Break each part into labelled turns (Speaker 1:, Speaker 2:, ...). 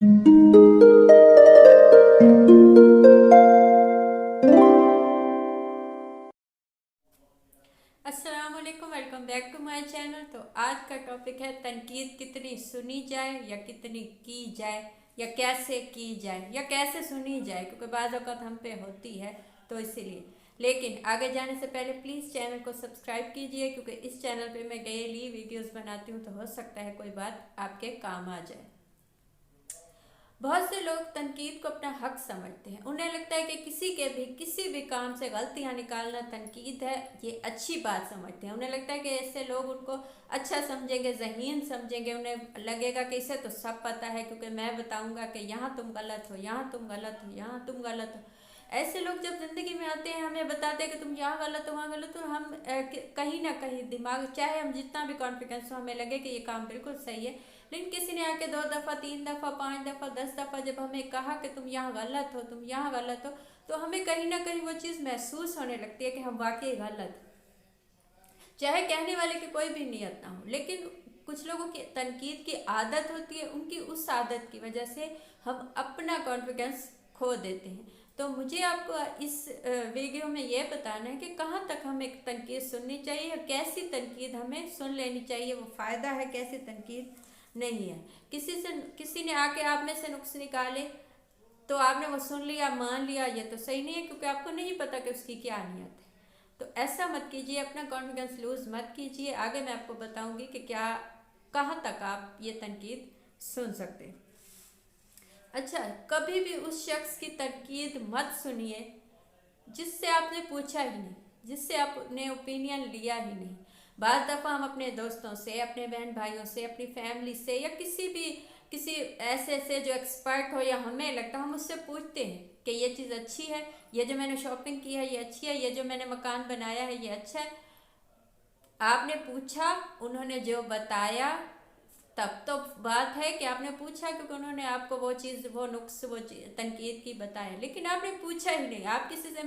Speaker 1: अस्सलामुअलैकुम, welcome back to my channel. तो आज का टॉपिक है तनकीद कितनी सुनी जाए या कितनी की जाए, या कैसे की जाए या कैसे सुनी जाए, क्योंकि बाज़ औक़ात हम पे होती है तो इसीलिए। लेकिन आगे जाने से पहले प्लीज़ चैनल को सब्सक्राइब कीजिए, क्योंकि इस चैनल पे मैं डेली वीडियोस बनाती हूँ, तो हो सकता है कोई बात आपके काम आ जाए। बहुत से लोग तनकीद को अपना हक समझते हैं। उन्हें लगता है कि किसी भी काम से गलतियां निकालना तनकीद है, ये अच्छी बात समझते हैं। उन्हें लगता है कि ऐसे लोग उनको अच्छा समझेंगे, ज़हीन समझेंगे। उन्हें लगेगा कि इसे तो सब पता है, क्योंकि मैं बताऊंगा कि यहाँ तुम गलत हो, यहाँ तुम गलत हो, यहाँ तुम गलत हो। ऐसे लोग जब ज़िंदगी में आते हैं, हमें बताते हैं कि तुम यहाँ गलत हो, वहाँ गलत हो। हम कहीं ना कहीं दिमाग, चाहे हम जितना भी कॉन्फिडेंस हो, हमें लगे कि ये काम बिल्कुल सही है, लेकिन किसी ने आके 2 दफ़ा, 3 दफ़ा, 5 दफ़ा, 10 दफ़ा जब हमें कहा कि तुम यहाँ गलत हो, तुम यहाँ गलत हो, तो हमें कहीं ना कहीं वो चीज़ महसूस होने लगती है कि हम वाकई गलत, चाहे कहने वाले की कोई भी नीयत ना हो। लेकिन कुछ लोगों की तनकीद की आदत होती है, उनकी उस आदत की वजह से हम अपना कॉन्फिडेंस खो देते हैं। तो मुझे आपको इस वीडियो में ये बताना है कि कहाँ तक हमें तनकीद सुननी चाहिए और कैसी तनकीद हमें सुन लेनी चाहिए, वो फ़ायदा है, कैसी तनकीद नहीं है। किसी ने आके आप में से नुक्स निकाले तो आपने वो सुन लिया, मान लिया, ये तो सही नहीं है, क्योंकि आपको नहीं पता कि उसकी क्या नीयत है। तो ऐसा मत कीजिए, अपना कॉन्फिडेंस लूज मत कीजिए। आगे मैं आपको बताऊंगी कि क्या, कहाँ तक आप ये तनकीद सुन सकते हैं। अच्छा, कभी भी उस शख्स की तनकीद मत सुनिए जिससे आपने पूछा ही नहीं, जिससे आपने ओपिनियन लिया ही नहीं। बाज़ दफ़ा हम अपने दोस्तों से, अपने बहन भाइयों से, अपनी फैमिली से, या किसी ऐसे से जो एक्सपर्ट हो, या हमें लगता है हम उससे पूछते हैं कि ये चीज़ अच्छी है, ये जो मैंने शॉपिंग की है ये अच्छी है, ये जो मैंने मकान बनाया है ये अच्छा है। आपने पूछा, उन्होंने जो बताया, तब तो बात है कि आपने पूछा, क्योंकि उन्होंने आपको वो चीज़, वो नुक्स, वो तनकीद की बताया। लेकिन आपने पूछा ही नहीं, आप किसी से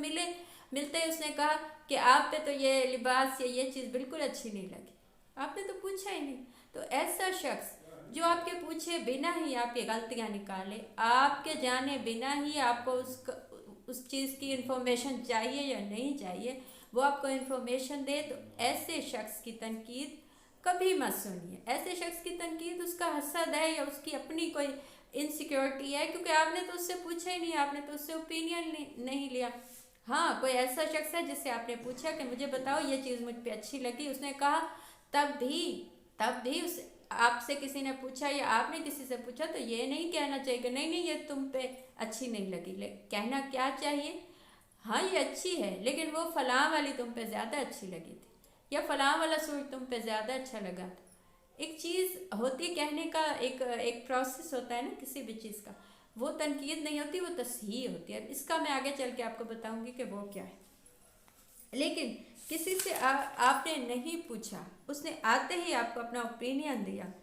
Speaker 1: मिलते ही उसने कहा कि आप पे तो ये लिबास या ये चीज़ बिल्कुल अच्छी नहीं लगी, आपने तो पूछा ही नहीं। तो ऐसा शख्स जो आपके पूछे बिना ही आपकी गलतियां निकाले, आपके जाने बिना ही आपको उस चीज़ की इंफॉर्मेशन चाहिए या नहीं चाहिए, वो आपको इंफॉर्मेशन दे, तो ऐसे शख्स की तनकीद कभी मत सुनिए। ऐसे शख्स की तनकीद उसका हसद है या उसकी अपनी कोई इनसिक्योरिटी है, क्योंकि आपने तो उससे पूछा ही नहीं, आपने तो उससे ओपिनियन नहीं लिया। हाँ, कोई ऐसा शख्स है जिससे आपने पूछा कि मुझे बताओ ये चीज़ मुझ पे अच्छी लगी, उसने कहा, तब भी तब भी उस आपसे किसी ने पूछा या आपने किसी से पूछा, तो ये नहीं कहना चाहिए कि नहीं नहीं ये तुम पे अच्छी नहीं लगी। कहना क्या चाहिए, हाँ ये अच्छी है, लेकिन वो फलां वाली तुम पे ज़्यादा अच्छी लगी थी, या फलां वाला सूट तुम पे ज़्यादा अच्छा लगा था। एक चीज़ होती है कहने का, एक एक प्रोसेस होता है ना किसी भी चीज़ का, वो तनकीद नहीं होती, वो तस्हीह होती है। इसका मैं आगे चल के आपको बताऊंगी कि वो क्या है। लेकिन किसी से आपने नहीं पूछा, उसने आते ही आपको अपना ओपिनियन दिया,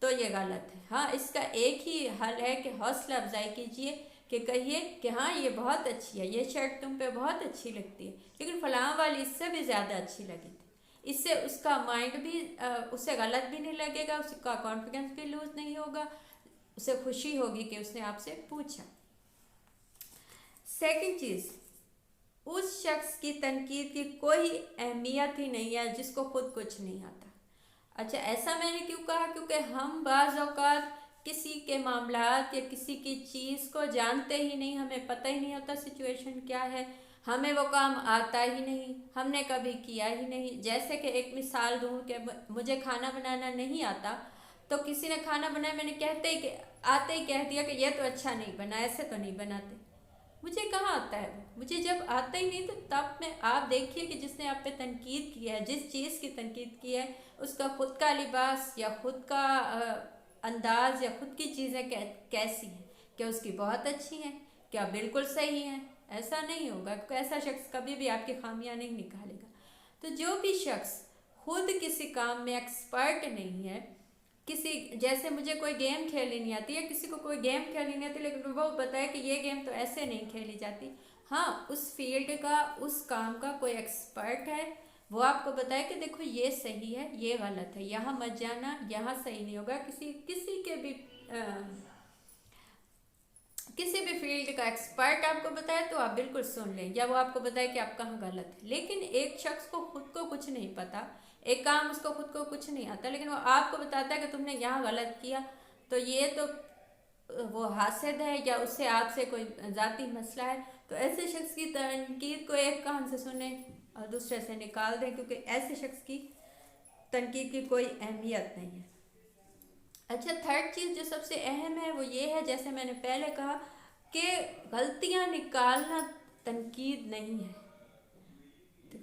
Speaker 1: तो ये गलत है। हाँ, इसका एक ही हल है कि हौसला अफजाई कीजिए, कि कहिए कि हाँ ये बहुत अच्छी है, ये शर्ट तुम पे बहुत अच्छी लगती है, लेकिन फलां वाली इससे भी ज़्यादा अच्छी लगी थी। इससे उसका माइंड भी, उससे गलत भी नहीं लगेगा, उसका कॉन्फिडेंस भी लूज नहीं होगा, उसे खुशी होगी कि उसने आपसे पूछा। सेकंड चीज़, उस शख्स की तनकीद की कोई अहमियत ही नहीं है जिसको खुद कुछ नहीं आता। अच्छा, ऐसा मैंने क्यों कहा, क्योंकि हम बाज़ औक़ात किसी के मामलात या किसी की चीज़ को जानते ही नहीं, हमें पता ही नहीं होता सिचुएशन क्या है, हमें वो काम आता ही नहीं, हमने कभी किया ही नहीं। जैसे कि एक मिसाल दूँ कि मुझे खाना बनाना नहीं आता, तो किसी ने खाना बनाया, मैंने आते ही कह दिया कि ये तो अच्छा नहीं बना, ऐसे तो नहीं बनाते। मुझे कहाँ आता है वो, मुझे जब आता ही नहीं, तो तब मैं, आप देखिए कि जिसने आप पे तनकीद की है, जिस चीज़ की तनकीद की है, उसका खुद का लिबास या खुद का अंदाज या खुद की चीज़ें कैसी हैं, क्या उसकी बहुत अच्छी हैं, क्या बिल्कुल सही हैं। ऐसा नहीं होगा, क्योंकि ऐसा शख्स कभी भी आपकी खामियां नहीं निकालेगा। तो जो भी शख्स खुद किसी काम में एक्सपर्ट नहीं है, किसी, जैसे मुझे कोई गेम खेलनी नहीं आती, या किसी को कोई गेम खेलनी नहीं आती, लेकिन वो बताए कि ये गेम तो ऐसे नहीं खेली जाती, हाँ उस फील्ड का, उस काम का कोई एक्सपर्ट है, वो आपको बताए कि देखो ये सही है, ये गलत है, यहाँ मत जाना, यहाँ सही नहीं होगा। किसी किसी के भी का एक्सपर्ट आपको बताए तो आप बिल्कुल सुन लें, या वो आपको बताए कि आप कहाँ गलत है। लेकिन एक शख्स को खुद को कुछ नहीं पता, एक काम उसको खुद को कुछ नहीं आता, लेकिन वो आपको बताता है कि तुमने यहाँ गलत किया, तो ये तो वो हासिद है या उससे आपसे कोई ज़ाती मसला है। तो ऐसे शख्स की तनकीद को एक कान से सुने और दूसरे से निकाल दें, क्योंकि ऐसे शख्स की तनकीद की कोई अहमियत नहीं है। अच्छा, थर्ड चीज़ जो सबसे अहम है वो ये है, जैसे मैंने पहले कहा कि गलतियां निकालना तनकीद नहीं है,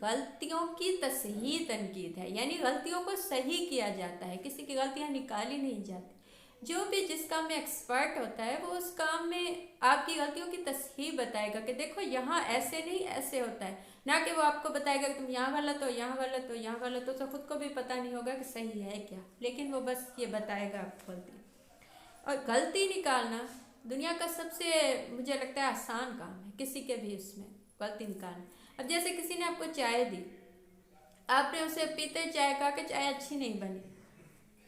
Speaker 1: गलतियों की तसहीह तनकीद है, यानी गलतियों को सही किया जाता है, किसी की गलतियां निकाली नहीं जाती। जो भी जिस काम में एक्सपर्ट होता है वो उस काम में आपकी गलतियों की तसहीह बताएगा कि देखो यहाँ ऐसे नहीं ऐसे होता है, ना कि वो आपको बताएगा कि तुम यहाँ गलत हो, यहाँ गलत हो, यहाँ गलत हो। तो खुद को भी पता नहीं होगा कि सही है क्या, लेकिन वो बस ये बताएगा आपको गलती। और गलती निकालना दुनिया का सबसे, मुझे लगता है, आसान काम है किसी के भी उसमें गलती निकालना। अब जैसे किसी ने आपको चाय दी, आपने उसे पीते चाय कहा कि चाय अच्छी नहीं बनी,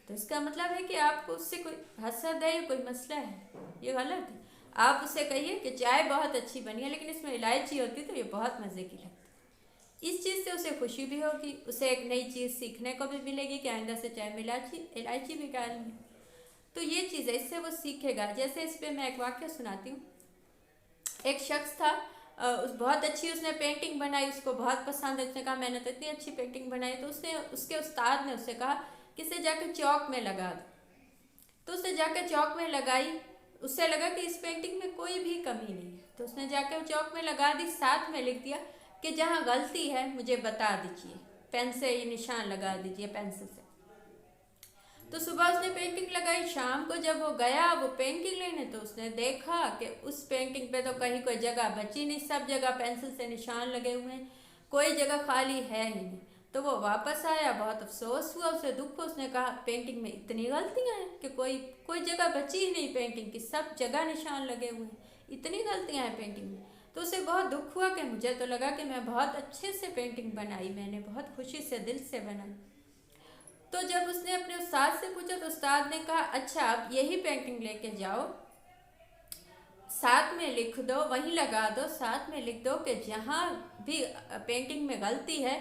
Speaker 1: तो इसका मतलब है कि आपको उससे कोई हसद है या कोई मसला है, ये गलत है। आप उससे कहिए कि चाय बहुत अच्छी बनी है लेकिन इसमें इलायची होती तो ये बहुत मज़े की लगती। इस चीज़ से उसे खुशी भी होगी, उसे एक नई चीज़ सीखने को भी मिलेगी कि आइंदा से चाय में इलायची भी डालनी है। तो ये चीज़ है, इससे वो सीखेगा। जैसे इस पर मैं एक वाक्य सुनाती हूँ। एक शख्स था, उस बहुत अच्छी उसने पेंटिंग बनाई, उसको बहुत पसंद है। उसने कहा मैंने तो इतनी अच्छी पेंटिंग बनाई। तो उसने, उसके उस्ताद ने उससे कहा कि इसे जाकर चौक में लगा दो। तो उसने जाकर चौक में लगाई, उससे लगा कि इस पेंटिंग में कोई भी कमी नहीं है। तो उसने जाकर चौक में लगा दी, साथ में लिख दिया कि जहाँ गलती है मुझे बता दीजिए, पेन से ये निशान लगा दीजिए, पेंसिल से। तो सुबह उसने पेंटिंग लगाई, शाम को जब वो गया वो पेंटिंग लेने, तो उसने देखा कि उस पेंटिंग पे तो कहीं कोई जगह बची नहीं, सब जगह पेंसिल से निशान लगे हुए हैं, कोई जगह खाली है ही नहीं। तो वो वापस आया, बहुत अफसोस हुआ, उसे दुख हुआ। उसने कहा पेंटिंग में इतनी गलतियां हैं कि कोई जगह बची ही नहीं पेंटिंग की, सब जगह निशान लगे हुए हैं, इतनी गलतियां हैं पेंटिंग में। तो उसे बहुत दुख हुआ कि मुझे तो लगा कि मैं बहुत अच्छे से पेंटिंग बनाई, मैंने बहुत खुशी से दिल से बनाई। तो जब उसने अपने उस्ताद से पूछा तो उस्ताद ने कहा अच्छा आप यही पेंटिंग लेके जाओ, साथ में लिख दो, वहीं लगा दो, साथ में लिख दो कि जहाँ भी पेंटिंग में गलती है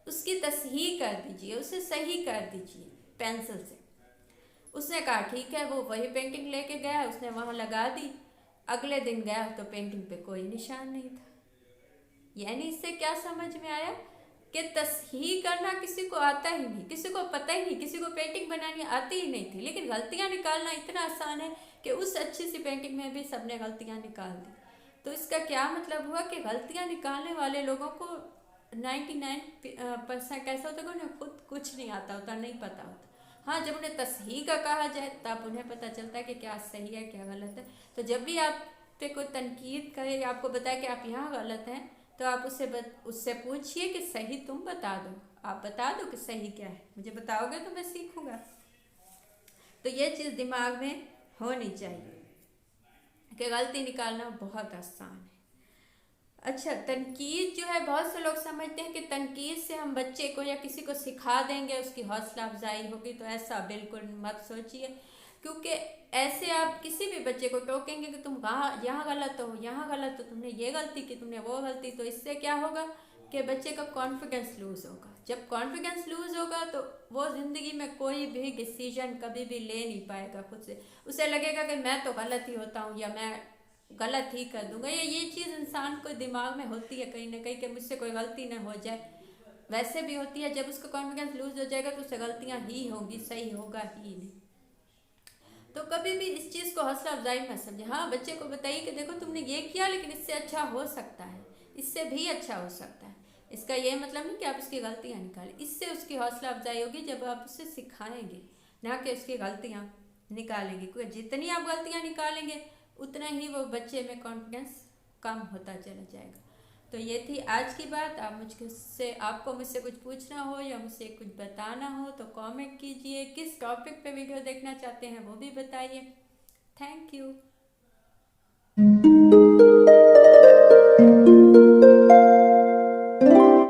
Speaker 1: उसकी तसहीह कर दीजिए, उसे सही कर दीजिए पेंसिल से। उसने कहा ठीक है। वो वही पेंटिंग लेके गया, उसने वहाँ लगा दी। अगले दिन गया तो पेंटिंग पे कोई निशान नहीं था। यानी इससे क्या समझ में आया कि तसहीह करना किसी को आता ही नहीं, किसी को पता ही नहीं, किसी को पेंटिंग बनानी आती ही नहीं थी, लेकिन गलतियां निकालना इतना आसान है कि उस अच्छी सी पेंटिंग में भी सबने गलतियां निकाल दी। तो इसका क्या मतलब हुआ कि गलतियां निकालने वाले लोगों को 99% ऐसा होता है कि उन्हें खुद कुछ नहीं आता होता, नहीं पता होता। हाँ, जब उन्हें तसहीह का कहा जाए तब उन्हें पता चलता है कि क्या सही है क्या गलत है। तो जब भी आप पे कोई तनकीद करे या आपको बताए कि आप यहाँ गलत हैं, तो आप उससे पूछिए कि सही तुम बता दो, आप बता दो कि सही क्या है, मुझे बताओगे तो मैं सीखूंगा। तो ये चीज़ दिमाग में होनी चाहिए कि गलती निकालना बहुत आसान है। अच्छा, तनकीद जो है, बहुत से लोग समझते हैं कि तनकीद से हम बच्चे को या किसी को सिखा देंगे, उसकी हौसला अफजाई होगी। तो ऐसा बिल्कुल मत सोचिए, क्योंकि ऐसे आप किसी भी बच्चे को टोकेंगे कि तुम यहाँ गलत हो, यहाँ गलत हो, तुमने ये गलती की, तुमने वो गलती, तो इससे क्या होगा कि बच्चे का कॉन्फिडेंस लूज़ होगा। जब कॉन्फिडेंस लूज़ होगा तो वो ज़िंदगी में कोई भी डिसीजन कभी भी ले नहीं पाएगा खुद से। उसे लगेगा कि मैं तो गलत ही होता हूँ या मैं गलत ही कर दूंगा। ये चीज़ इंसान को दिमाग में होती है कहीं ना कहीं कि मुझसे कोई गलती ना हो जाए। वैसे भी होती है, जब उसका कॉन्फिडेंस लूज हो जाएगा तो उससे गलतियाँ ही होंगी, सही होगा ही नहीं। तो कभी भी इस चीज़ को हौसला अफजाई मत समझे। हाँ, बच्चे को बताइए कि देखो तुमने ये किया लेकिन इससे अच्छा हो सकता है, इससे भी अच्छा हो सकता है। इसका ये मतलब नहीं कि आप उसकी गलतियाँ निकालें, इससे उसकी हौसला अफजाई होगी जब आप उसे सिखाएंगे, ना कि उसकी गलतियाँ निकालेंगे। क्योंकि जितनी आप गलतियाँ निकालेंगे उतना ही वो बच्चे में कॉन्फिडेंस कम होता चला जाएगा। तो ये थी आज की बात। आपको मुझसे कुछ पूछना हो या मुझसे कुछ बताना हो तो कमेंट कीजिए। किस टॉपिक पे वीडियो देखना चाहते हैं वो भी बताइए। Thank you.